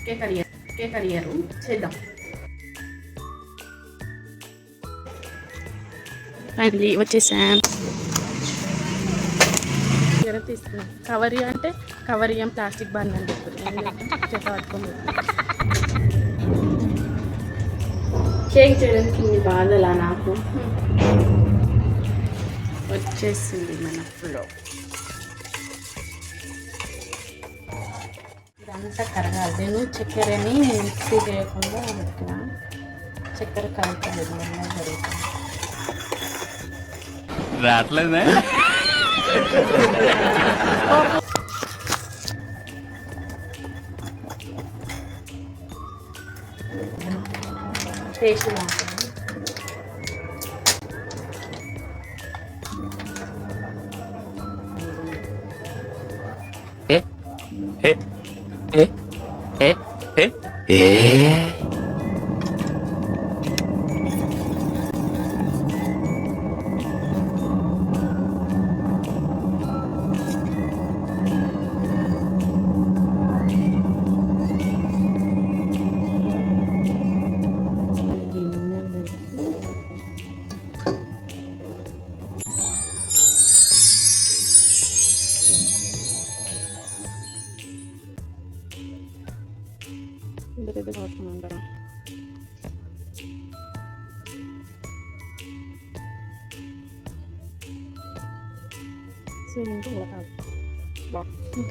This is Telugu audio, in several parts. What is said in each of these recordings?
కేక్ అడిగారు చేద్దాం. ఫైనలీ వచ్చేసాం. తీసుకున్నాం. కవరి అంటే కవరియం ప్లాస్టిక్ బండ్ అని చెప్పారు. పట్టుకోండి. కేక్ చేయడానికి ఇన్ని బాధలా నాకు. వచ్చేసింది మన ఫ్లో. ఇదంతా కరగాలి. నేను చక్కెరని మిక్సీ చేయకుండా పెట్టిన చక్కెర కరగలేదు అలా జరుగుతుంది. రావట్లేదే టేస్ట్ ఉంటారు.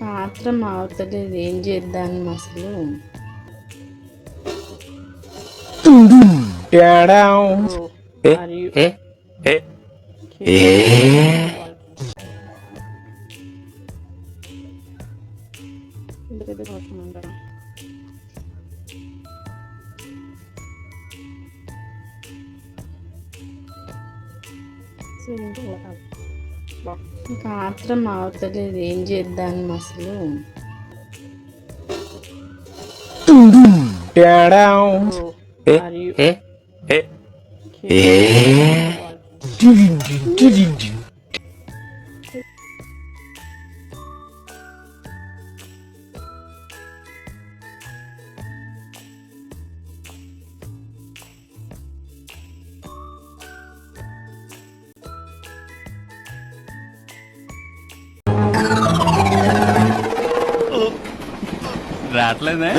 పాత్రం అవుతలేదు. ఏం చేద్దాం అసలు. ఉంటారు. పాత్రం అవుతలేదు. ఏం చేద్దాం అసలు. రావట్లేదే